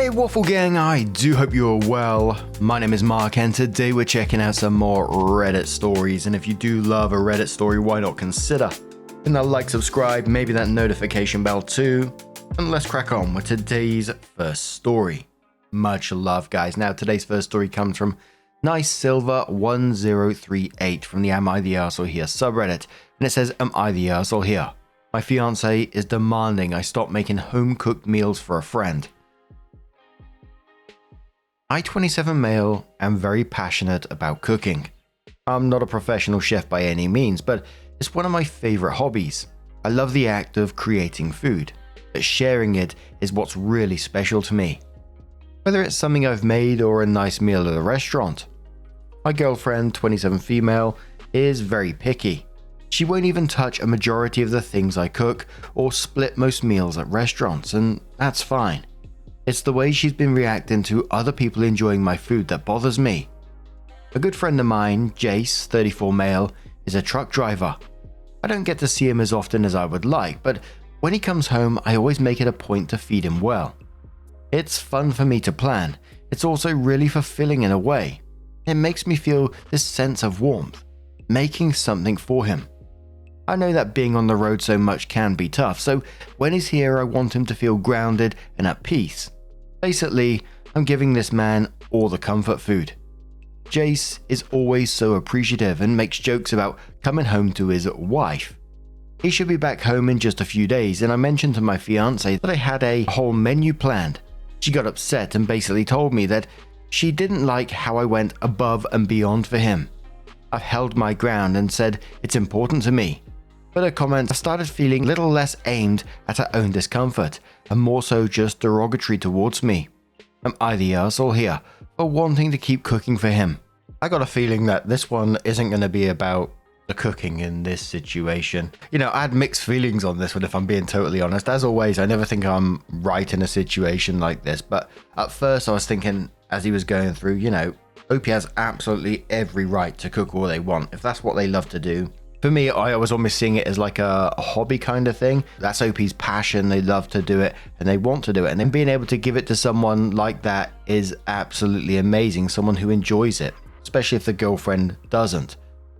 Hey Waffle Gang, I do hope you're well. My name is Mark and today we're checking out some more Reddit stories, and if you do love a Reddit story, why not consider hitting that like, subscribe, maybe that notification bell too, and let's crack on with today's first story. Much love guys. Now today's first story comes from Nice Silver 1038 from the Am I the Arsehole Here subreddit, and it says, Am I the Arsehole Here? My fiance is demanding I stop making home-cooked meals for a friend. I, 27 male, am very passionate about cooking. I'm not a professional chef by any means, but it's one of my favorite hobbies. I love the act of creating food, but sharing it is what's really special to me. Whether it's something I've made or a nice meal at a restaurant. My girlfriend, 27 female, is very picky. She won't even touch a majority of the things I cook or split most meals at restaurants, and that's fine. It's the way she's been reacting to other people enjoying my food that bothers me. A good friend of mine, Jace, 34 male, is a truck driver. I don't get to see him as often as I would like, but when he comes home, I always make it a point to feed him well. It's fun for me to plan. It's also really fulfilling in a way. It makes me feel this sense of warmth, making something for him. I know that being on the road so much can be tough, so when he's here I want him to feel grounded and at peace. Basically, I'm giving this man all the comfort food. Jace is always so appreciative and makes jokes about coming home to his wife. He should be back home in just a few days, and I mentioned to my fiance that I had a whole menu planned. She got upset and basically told me that she didn't like how I went above and beyond for him. I've held my ground and said it's important to me. But her comments started feeling a little less aimed at her own discomfort, and more so just derogatory towards me. Am I the arsehole here for wanting to keep cooking for him? I got a feeling that this one isn't going to be about the cooking in this situation. You know, I had mixed feelings on this one if I'm being totally honest. As always, I never think I'm right in a situation like this, but at first I was thinking as he was going through, you know, OP has absolutely every right to cook all they want if that's what they love to do. For me, I was almost seeing it as like a hobby kind of thing. That's OP's passion. They love to do it and they want to do it. And then being able to give it to someone like that is absolutely amazing. Someone who enjoys it, especially if the girlfriend doesn't.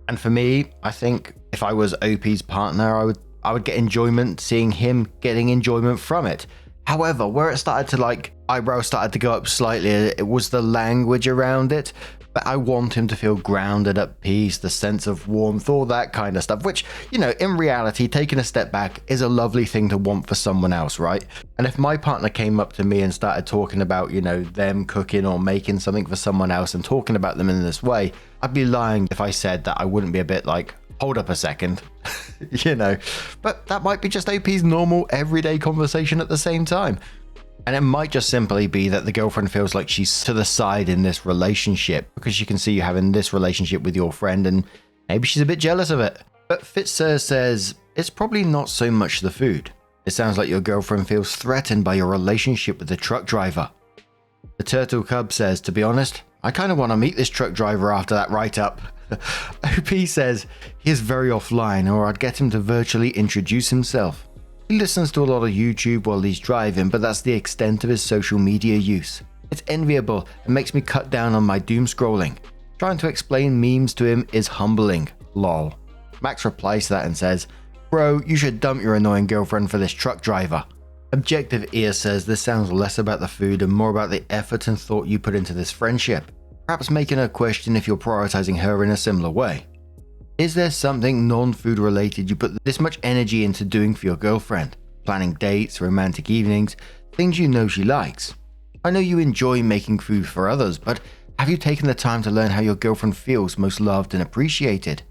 And for me, I think if I was OP's partner, I would get enjoyment seeing him getting enjoyment from it. However, where it started to like eyebrows started to go up slightly, it was the language around it. But I want him to feel grounded, at peace, the sense of warmth, all that kind of stuff, which, you know, in reality, taking a step back is a lovely thing to want for someone else, right? And if my partner came up to me and started talking about, you know, them cooking or making something for someone else and talking about them in this way, I'd be lying if I said that I wouldn't be a bit like, hold up a second, you know, but that might be just OP's normal everyday conversation at the same time. And it might just simply be that the girlfriend feels like she's to the side in this relationship because she can see you having this relationship with your friend and maybe she's a bit jealous of it. But Fitzer says, it's probably not so much the food. It sounds like your girlfriend feels threatened by your relationship with the truck driver. The Turtle Cub says, to be honest, I kind of want to meet this truck driver after that write-up. OP says, he is very offline or I'd get him to virtually introduce himself. He listens to a lot of YouTube while he's driving, but that's the extent of his social media use. It's enviable and makes me cut down on my doom scrolling. Trying to explain memes to him is humbling. Lol. Max replies to that and says, bro, you should dump your annoying girlfriend for this truck driver. Objective Ear says this sounds less about the food and more about the effort and thought you put into this friendship. Perhaps making her question if you're prioritizing her in a similar way. Is there something non-food related you put this much energy into doing for your girlfriend? Planning dates, romantic evenings, things you know she likes. I know you enjoy making food for others, but have you taken the time to learn how your girlfriend feels most loved and appreciated?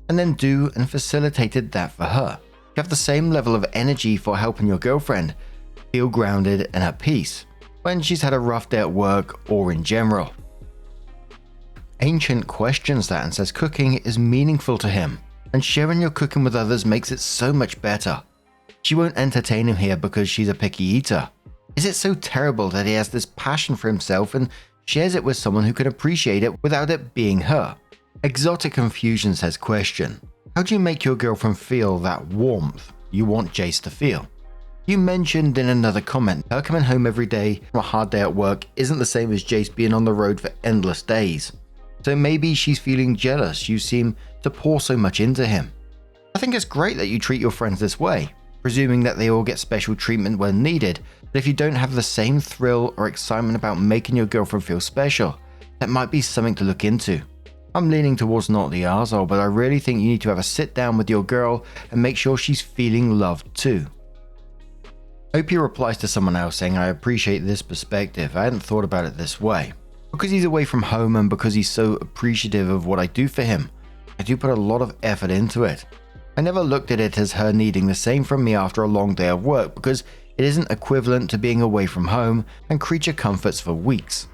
And then do and facilitated that for her. You have the same level of energy for helping your girlfriend feel grounded and at peace when she's had a rough day at work or in general. Ancient questions that and says cooking is meaningful to him, and sharing your cooking with others makes it so much better. She won't entertain him here because she's a picky eater. Is it so terrible that he has this passion for himself and shares it with someone who can appreciate it without it being her? Exotic Confusion says question, how do you make your girlfriend feel that warmth you want Jace to feel? You mentioned in another comment, her coming home every day from a hard day at work isn't the same as Jace being on the road for endless days. So maybe she's feeling jealous you seem to pour so much into him. I think it's great that you treat your friends this way, presuming that they all get special treatment when needed, but if you don't have the same thrill or excitement about making your girlfriend feel special, that might be something to look into. I'm leaning towards not the arsehole, but I really think you need to have a sit down with your girl and make sure she's feeling loved too. OP replies to someone else saying, I appreciate this perspective, I hadn't thought about it this way. Because he's away from home and because he's so appreciative of what I do for him, I do put a lot of effort into it. I never looked at it as her needing the same from me after a long day of work because it isn't equivalent to being away from home and creature comforts for weeks.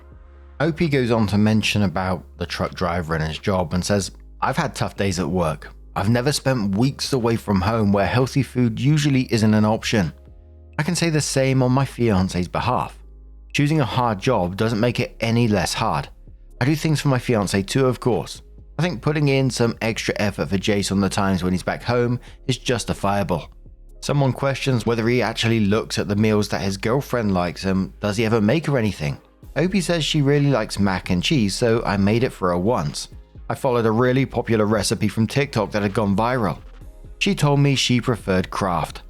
OP goes on to mention about the truck driver and his job and says, I've had tough days at work. I've never spent weeks away from home where healthy food usually isn't an option. I can say the same on my fiance's behalf. Choosing a hard job doesn't make it any less hard. I do things for my fiance too, of course. I think putting in some extra effort for Jace on the times when he's back home is justifiable. Someone questions whether he actually looks at the meals that his girlfriend likes and does he ever make her anything. Opie says she really likes mac and cheese, so I made it for her once. I followed a really popular recipe from TikTok that had gone viral. She told me she preferred Kraft.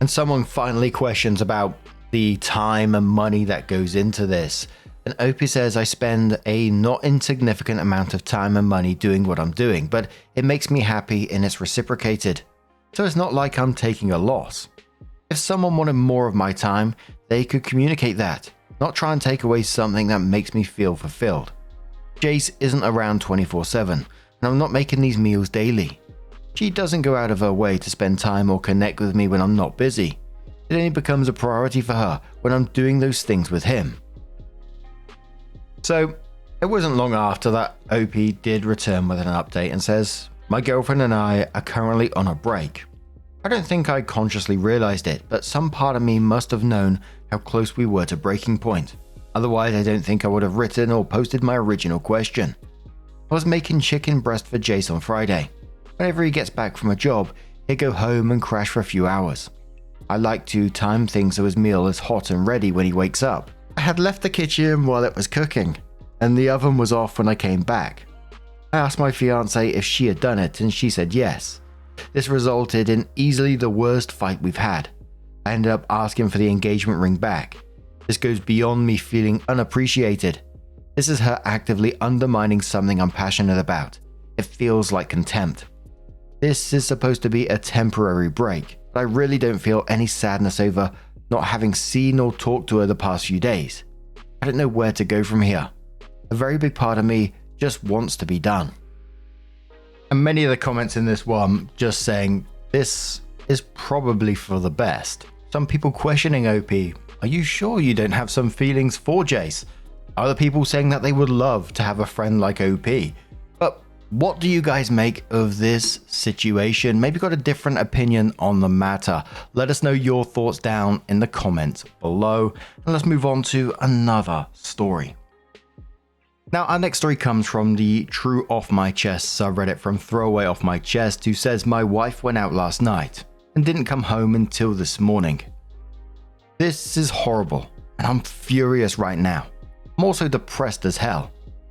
And someone finally questions about the time and money that goes into this. And Opie says I spend a not insignificant amount of time and money doing what I'm doing, but it makes me happy and it's reciprocated. So it's not like I'm taking a loss. If someone wanted more of my time, they could communicate that, not try and take away something that makes me feel fulfilled. Jace isn't around 24/7, and I'm not making these meals daily. She doesn't go out of her way to spend time or connect with me when I'm not busy. It only becomes a priority for her when I'm doing those things with him. So, it wasn't long after that OP did return with an update and says, my girlfriend and I are currently on a break. I don't think I consciously realized it, but some part of me must have known how close we were to breaking point. Otherwise, I don't think I would have written or posted my original question. I was making chicken breast for Jace on Friday. Whenever he gets back from a job, he'll go home and crash for a few hours. I like to time things so his meal is hot and ready when he wakes up. I had left the kitchen while it was cooking, and the oven was off when I came back. I asked my fiancée if she had done it, and she said yes. This resulted in easily the worst fight we've had. I ended up asking for the engagement ring back. This goes beyond me feeling unappreciated. This is her actively undermining something I'm passionate about. It feels like contempt. This is supposed to be a temporary break, but I really don't feel any sadness over not having seen or talked to her the past few days. I don't know where to go from here. A very big part of me just wants to be done. And many of the comments in this one just saying this is probably for the best. Some people questioning OP, are you sure you don't have some feelings for Jace? Other people saying that they would love to have a friend like OP. But what do you guys make of this situation? Maybe got a different opinion on the matter. Let us know your thoughts down in the comments below. And let's move on to another story. Now, our next story comes from the True Off My Chest subreddit from Throwaway Off My Chest, who says, my wife went out last night and didn't come home until this morning. This is horrible, and I'm furious right now. I'm also depressed as hell.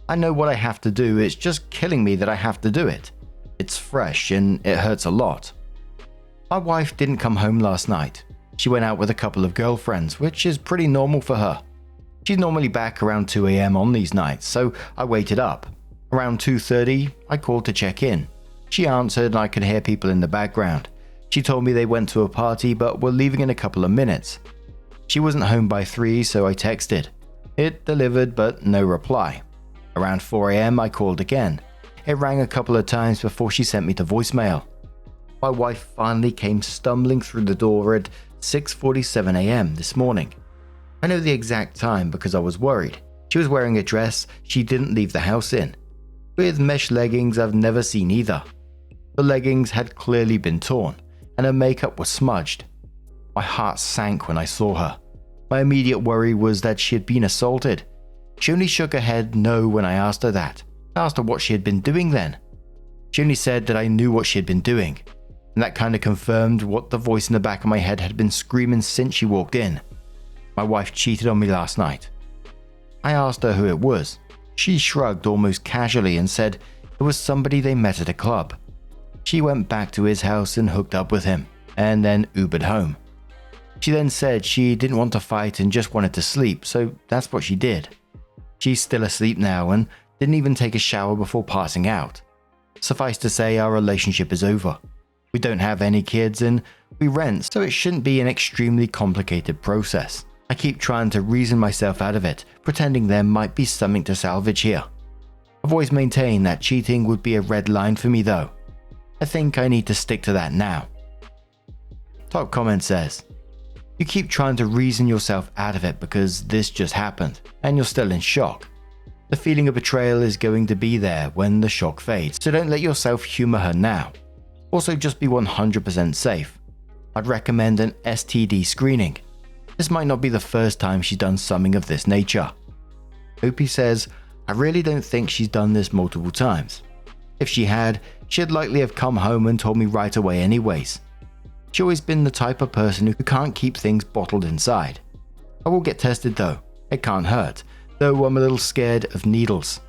I know what I have to do, it's just killing me that I have to do it. It's fresh and it hurts a lot. My wife didn't come home last night. She went out with a couple of girlfriends, which is pretty normal for her. She's normally back around 2 AM on these nights, so I waited up. Around 2:30, I called to check in. She answered and I could hear people in the background. She told me they went to a party but were leaving in a couple of minutes. She wasn't home by 3, so I texted. It delivered but no reply. Around 4 AM, I called again. It rang a couple of times before she sent me to voicemail. My wife finally came stumbling through the door at 6:47 AM this morning. I know the exact time because I was worried. She was wearing a dress she didn't leave the house in, with mesh leggings I've never seen either. The leggings had clearly been torn, and her makeup was smudged. My heart sank when I saw her. My immediate worry was that she had been assaulted. She only shook her head no when I asked her that. I asked her what she had been doing then. She only said that I knew what she had been doing. and that kind of confirmed what the voice in the back of my head had been screaming since she walked in. My wife cheated on me last night. I asked her who it was. She shrugged almost casually and said it was somebody they met at a club. She went back to his house and hooked up with him, and then Ubered home. She then said she didn't want to fight and just wanted to sleep, so that's what she did. She's still asleep now and didn't even take a shower before passing out. Suffice to say, our relationship is over. We don't have any kids and we rent, so it shouldn't be an extremely complicated process. I keep trying to reason myself out of it, pretending there might be something to salvage here. I've always maintained that cheating would be a red line for me though. I think I need to stick to that now. Top comment says, you keep trying to reason yourself out of it because this just happened and you're still in shock. The feeling of betrayal is going to be there when the shock fades, so don't let yourself humor her now. Also, just be 100% safe. I'd recommend an STD screening. This might not be the first time she's done something of this nature. Opie says, I really don't think she's done this multiple times. If she had, she'd likely have come home and told me right away anyways. She's always been the type of person who can't keep things bottled inside. I will get tested though, it can't hurt, though I'm a little scared of needles.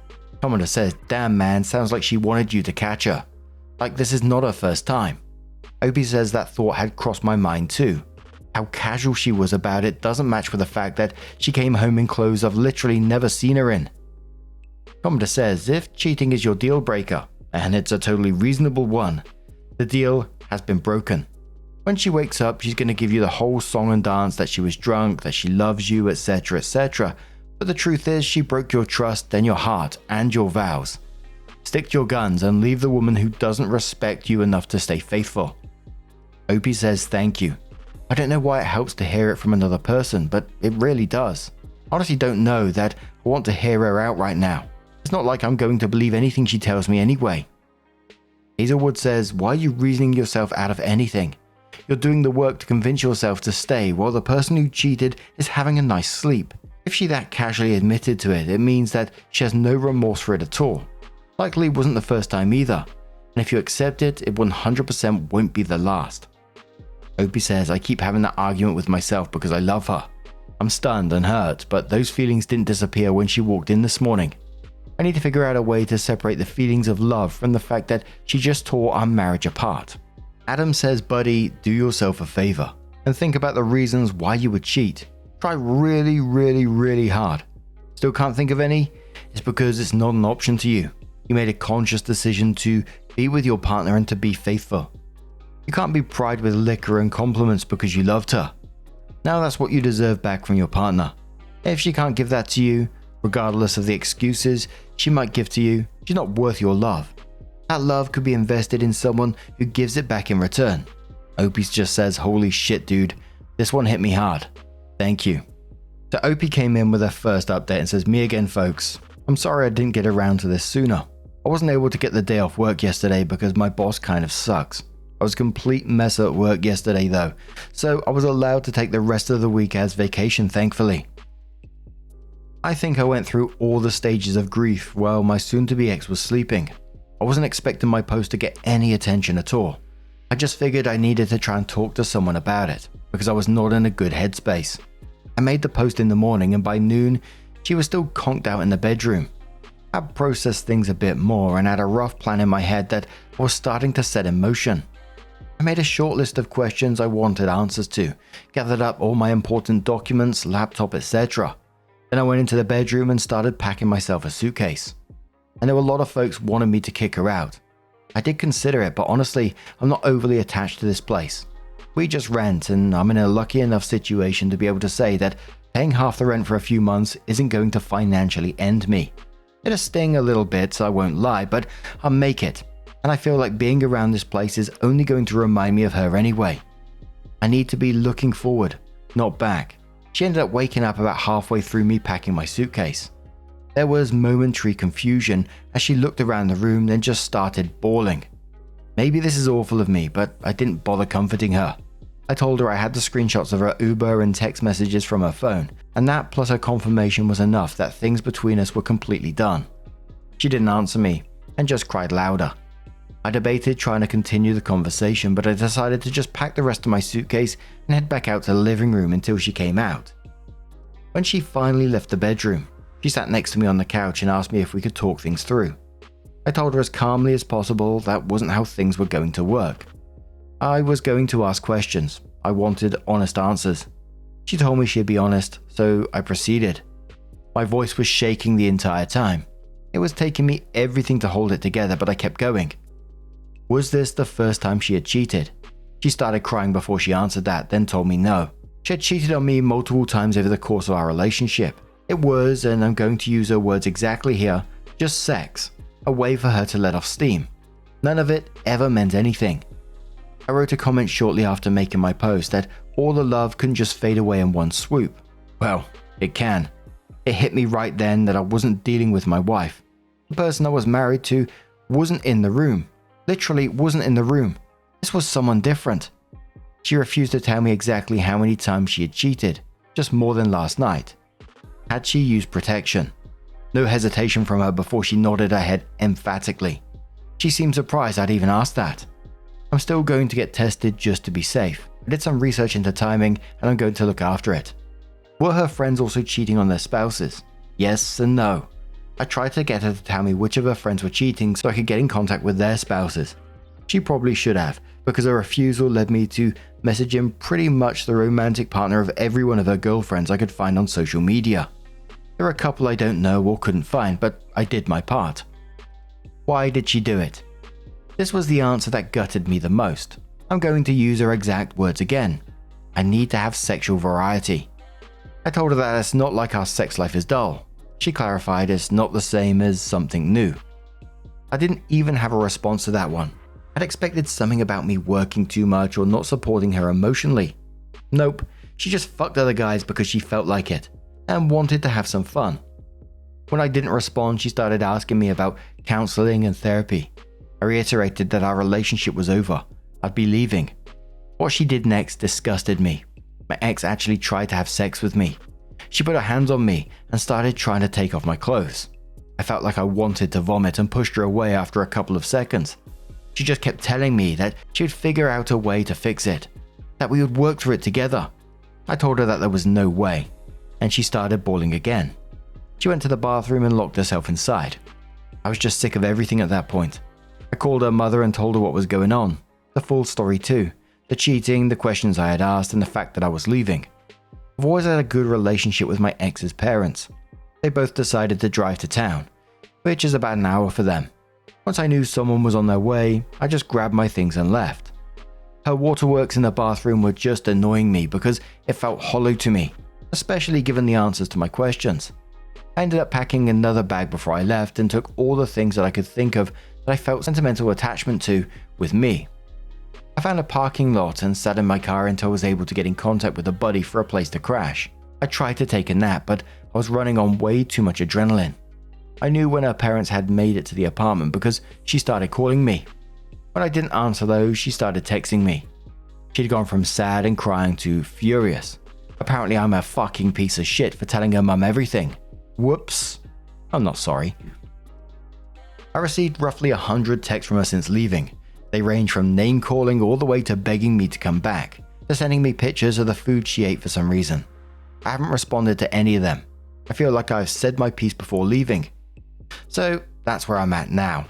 Commenter says, damn man, sounds like she wanted you to catch her. Like this is not her first time. Opie says that thought had crossed my mind too. How casual she was about it doesn't match with the fact that she came home in clothes I've literally never seen her in. Commenter says, if cheating is your deal breaker, and it's a totally reasonable one, the deal has been broken. When she wakes up, she's going to give you the whole song and dance that she was drunk, that she loves you, etc, etc. But the truth is she broke your trust, then your heart, and your vows. Stick to your guns and leave the woman who doesn't respect you enough to stay faithful. Opie says thank you. I don't know why it helps to hear it from another person, but it really does. Honestly don't know that I want to hear her out right now. It's not like I'm going to believe anything she tells me anyway. Hazelwood says, why are you reasoning yourself out of anything? You're doing the work to convince yourself to stay while the person who cheated is having a nice sleep. If she that casually admitted to it, it means that she has no remorse for it at all. Likely wasn't the first time either, and if you accept it, it 100% won't be the last. Opie says, I keep having that argument with myself because I love her. I'm stunned and hurt, but those feelings didn't disappear when she walked in this morning. I need to figure out a way to separate the feelings of love from the fact that she just tore our marriage apart. Adam says, buddy, do yourself a favor and think about the reasons why you would cheat. Try really hard. Still can't think of any? It's because it's not an option to you. You made a conscious decision to be with your partner and to be faithful. You can't be pried with liquor and compliments because you loved her. Now that's what you deserve back from your partner. If she can't give that to you, regardless of the excuses she might give to you, she's not worth your love. That love could be invested in someone who gives it back in return. Opie just says, holy shit dude, this one hit me hard. Thank you. So Opie came in with her first update and says, me again folks. I'm sorry I didn't get around to this sooner. I wasn't able to get the day off work yesterday because my boss kind of sucks. I was a complete mess at work yesterday though, so I was allowed to take the rest of the week as vacation thankfully. I think I went through all the stages of grief while my soon-to-be ex was sleeping. I wasn't expecting my post to get any attention at all. I just figured I needed to try and talk to someone about it because I was not in a good headspace. I made the post in the morning and by noon, she was still conked out in the bedroom. I processed things a bit more and had a rough plan in my head that I was starting to set in motion. I made a short list of questions I wanted answers to, gathered up all my important documents, laptop, etc. Then I went into the bedroom and started packing myself a suitcase. And there were a lot of folks wanting me to kick her out. I did consider it, but honestly, I'm not overly attached to this place. We just rent, and I'm in a lucky enough situation to be able to say that paying half the rent for a few months isn't going to financially end me. It'll sting a little bit, so I won't lie, but I'll make it. And I feel like being around this place is only going to remind me of her anyway. I need to be looking forward, not back. She ended up waking up about halfway through me packing my suitcase. There was momentary confusion as she looked around the room, then just started bawling. Maybe this is awful of me, but I didn't bother comforting her. I told her I had the screenshots of her Uber and text messages from her phone, and that plus her confirmation was enough that things between us were completely done. She didn't answer me, and just cried louder. I debated trying to continue the conversation, but I decided to just pack the rest of my suitcase and head back out to the living room until she came out. When she finally left the bedroom, she sat next to me on the couch and asked me if we could talk things through. I told her as calmly as possible that wasn't how things were going to work. I was going to ask questions. I wanted honest answers. She told me she'd be honest, so I proceeded. My voice was shaking the entire time. It was taking me everything to hold it together, but I kept going. Was this the first time she had cheated? She started crying before she answered that, then told me no. She had cheated on me multiple times over the course of our relationship. It was, and I'm going to use her words exactly here, just sex. A way for her to let off steam. None of it ever meant anything. I wrote a comment shortly after making my post that all the love can just fade away in one swoop. Well, it can. It hit me right then that I wasn't dealing with my wife. The person I was married to wasn't in the room. Literally wasn't in the room. This was someone different. She refused to tell me exactly how many times she had cheated, just more than last night. Had she used protection? No hesitation from her before she nodded her head emphatically. She seemed surprised I'd even asked that. I'm still going to get tested just to be safe. I did some research into timing and I'm going to look after it. Were her friends also cheating on their spouses? Yes and no. I tried to get her to tell me which of her friends were cheating so I could get in contact with their spouses. She probably should have, because her refusal led me to messaging pretty much the romantic partner of every one of her girlfriends I could find on social media. There are a couple I don't know or couldn't find, but I did my part. Why did she do it? This was the answer that gutted me the most. I'm going to use her exact words again. I need to have sexual variety. I told her that it's not like our sex life is dull. She clarified it's not the same as something new. I didn't even have a response to that one. I'd expected something about me working too much or not supporting her emotionally. Nope, she just fucked other guys because she felt like it and wanted to have some fun. When I didn't respond, she started asking me about counseling and therapy. I reiterated that our relationship was over. I'd be leaving. What she did next disgusted me. My ex actually tried to have sex with me. She put her hands on me and started trying to take off my clothes. I felt like I wanted to vomit and pushed her away after a couple of seconds. She just kept telling me that she would figure out a way to fix it, that we would work through it together. I told her that there was no way, and she started bawling again. She went to the bathroom and locked herself inside. I was just sick of everything at that point. I called her mother and told her what was going on, the full story too, the cheating, the questions I had asked, and the fact that I was leaving. I've always had a good relationship with my ex's parents. They both decided to drive to town, which is about an hour for them. Once I knew someone was on their way, I just grabbed my things and left. Her waterworks in the bathroom were just annoying me because it felt hollow to me, especially given the answers to my questions. I ended up packing another bag before I left and took all the things that I could think of that I felt sentimental attachment to with me. I found a parking lot and sat in my car until I was able to get in contact with a buddy for a place to crash. I tried to take a nap, but I was running on way too much adrenaline. I knew when her parents had made it to the apartment because she started calling me. When I didn't answer though, she started texting me. She'd gone from sad and crying to furious. Apparently I'm a fucking piece of shit for telling her mum everything. Whoops. I'm not sorry. I received roughly 100 texts from her since leaving. They range from name calling all the way to begging me to come back, to sending me pictures of the food she ate for some reason. I haven't responded to any of them. I feel like I've said my piece before leaving. So that's where I'm at now.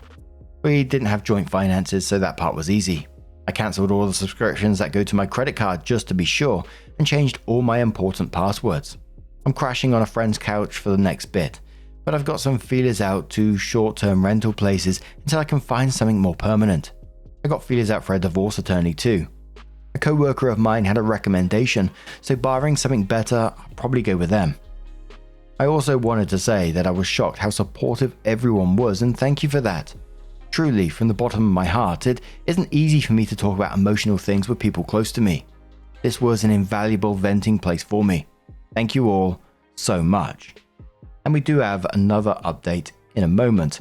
We didn't have joint finances, so that part was easy. I cancelled all the subscriptions that go to my credit card just to be sure and changed all my important passwords. I'm crashing on a friend's couch for the next bit, but I've got some feelers out to short-term rental places until I can find something more permanent. I got feelers out for a divorce attorney too. A co-worker of mine had a recommendation, so barring something better, I'll probably go with them. I also wanted to say that I was shocked how supportive everyone was, and thank you for that. Truly, from the bottom of my heart, it isn't easy for me to talk about emotional things with people close to me. This was an invaluable venting place for me. Thank you all so much. And we do have another update in a moment.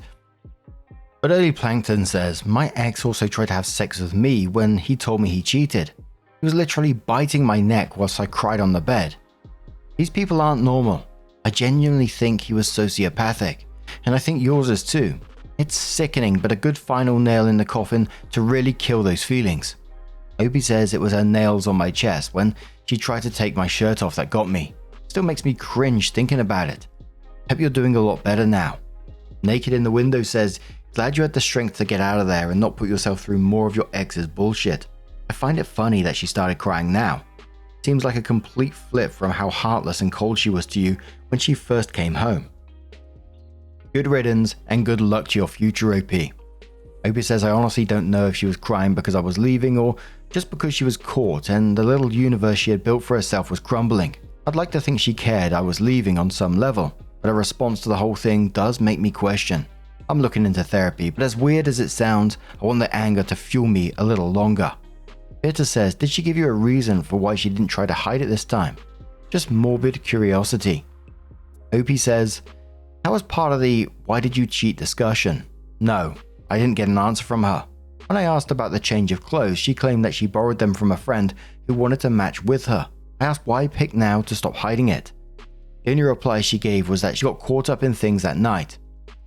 But Early Plankton says, my ex also tried to have sex with me when he told me he cheated. He was literally biting my neck whilst I cried on the bed. These people aren't normal. I genuinely think he was sociopathic, and I think yours is too. It's sickening, but a good final nail in the coffin to really kill those feelings. Opie says it was her nails on my chest when she tried to take my shirt off that got me. Still makes me cringe thinking about it. Hope you're doing a lot better now. Naked in the Window says, glad you had the strength to get out of there and not put yourself through more of your ex's bullshit. I find it funny that she started crying now. Seems like a complete flip from how heartless and cold she was to you when she first came home. Good riddance and good luck to your future OP. Opie says I honestly don't know if she was crying because I was leaving or just because she was caught and the little universe she had built for herself was crumbling. I'd like to think she cared I was leaving on some level, but her response to the whole thing does make me question. I'm looking into therapy, but as weird as it sounds, I want the anger to fuel me a little longer. Bitter says, did she give you a reason for why she didn't try to hide it this time? Just morbid curiosity. Opie says, that was part of the why did you cheat discussion. No, I didn't get an answer from her. When I asked about the change of clothes, she claimed that she borrowed them from a friend who wanted to match with her. I asked why pick now to stop hiding it. The only reply she gave was that she got caught up in things that night.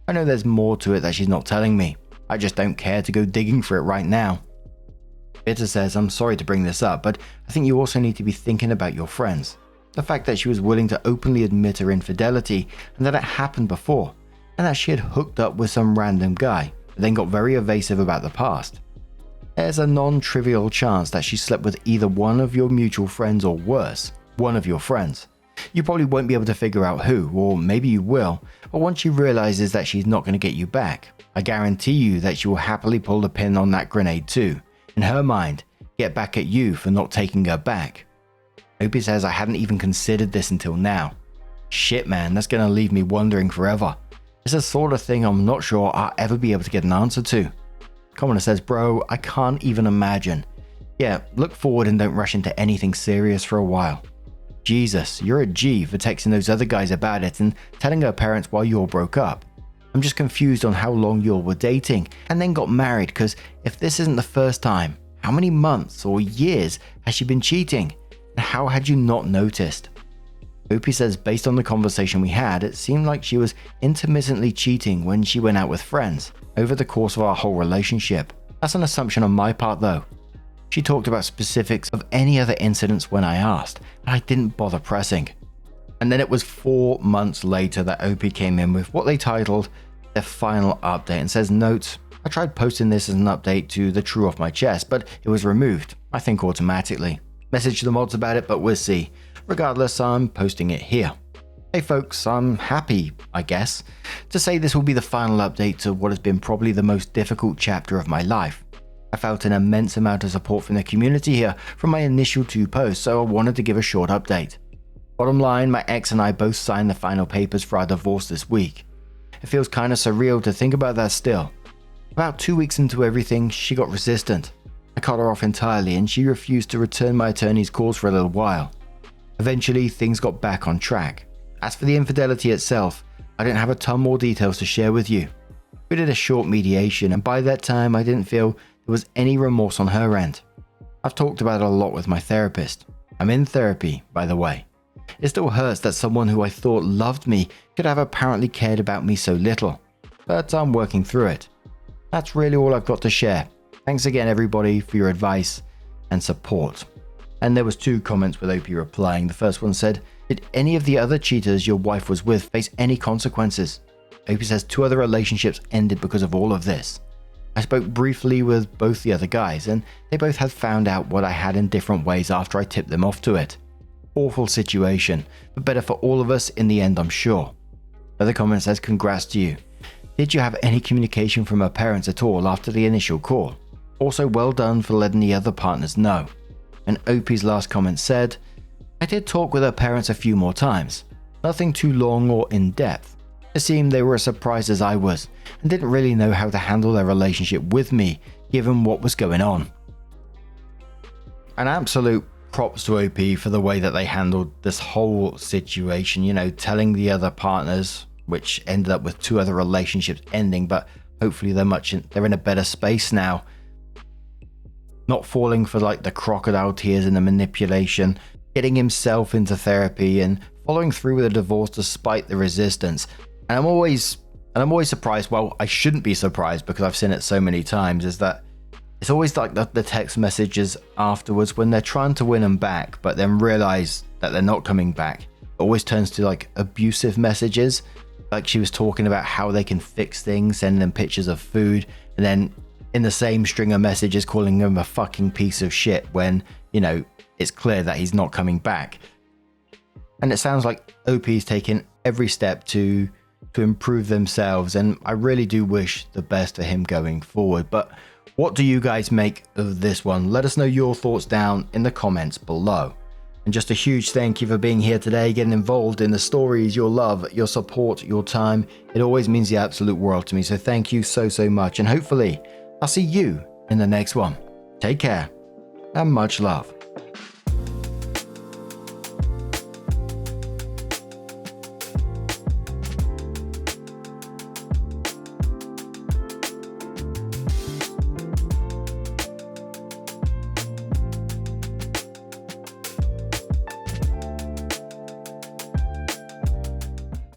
I know there's more to it that she's not telling me. I just don't care to go digging for it right now. Bitter says, I'm sorry to bring this up, but I think you also need to be thinking about your friends. The fact that she was willing to openly admit her infidelity and that it happened before, and that she had hooked up with some random guy, but then got very evasive about the past. There's a non-trivial chance that she slept with either one of your mutual friends or worse, one of your friends. You probably won't be able to figure out who, or maybe you will, but once she realizes that she's not going to get you back, I guarantee you that she will happily pull the pin on that grenade too. In her mind, get back at you for not taking her back. Opie says I hadn't even considered this until now. Shit man, that's going to leave me wondering forever. It's the sort of thing I'm not sure I'll ever be able to get an answer to. Commoner says, bro, I can't even imagine. Yeah, look forward and don't rush into anything serious for a while. Jesus, you're a G for texting those other guys about it and telling her parents why you all broke up. I'm just confused on how long you all were dating and then got married, because if this isn't the first time, how many months or years has she been cheating? And how had you not noticed? Opie says based on the conversation we had, it seemed like she was intermittently cheating when she went out with friends over the course of our whole relationship. That's an assumption on my part though. She talked about specifics of any other incidents when I asked, and I didn't bother pressing. And then it was 4 months later that Opie came in with what they titled their final update and says, note, I tried posting this as an update to the True Off My Chest, but it was removed, I think automatically. Message the mods about it, but we'll see. Regardless, I'm posting it here. Hey folks, I'm happy, I guess, to say this will be the final update to what has been probably the most difficult chapter of my life. I felt an immense amount of support from the community here from my initial 2 posts, so I wanted to give a short update. Bottom line, my ex and I both signed the final papers for our divorce this week. It feels kinda surreal to think about that still. About 2 weeks into everything, she got resistant. I cut her off entirely and she refused to return my attorney's calls for a little while. Eventually, things got back on track. As for the infidelity itself, I didn't have a ton more details to share with you. We did a short mediation and by that time I didn't feel there was any remorse on her end. I've talked about it a lot with my therapist. I'm in therapy, by the way. It still hurts that someone who I thought loved me could have apparently cared about me so little, but I'm working through it. That's really all I've got to share. Thanks again everybody for your advice and support. And there was 2 comments with OP replying. The first one said, did any of the other cheaters your wife was with face any consequences? OP says 2 other relationships ended because of all of this. I spoke briefly with both the other guys and they both had found out what I had in different ways after I tipped them off to it. Awful situation, but better for all of us in the end, I'm sure. Another comment says, congrats to you. Did you have any communication from her parents at all after the initial call? Also well done for letting the other partners know. And OP's last comment said, I did talk with her parents a few more times. Nothing too long or in depth. It seemed they were as surprised as I was and didn't really know how to handle their relationship with me given what was going on. An absolute props to OP for the way that they handled this whole situation, you know, telling the other partners, which ended up with 2 other relationships ending, but hopefully they're in a better space now. Not falling for like the crocodile tears and the manipulation, getting himself into therapy and following through with a divorce despite the resistance. And I'm always And I'm always surprised, well, I shouldn't be surprised because I've seen it so many times, is that it's always like the text messages afterwards when they're trying to win them back, but then realize that they're not coming back. It always turns to like abusive messages. Like she was talking about how they can fix things, sending them pictures of food, and then in the same string of messages calling him a fucking piece of shit when, you know, it's clear that he's not coming back. And it sounds like OP's taking every step to improve themselves, and I really do wish the best for him going forward. But what do you guys make of this one? Let us know your thoughts down in the comments below. And just a huge thank you for being here today, getting involved in the stories, your love, your support, your time. It always means the absolute world to me. So thank you so much. And hopefully I'll see you in the next one. Take care and much love.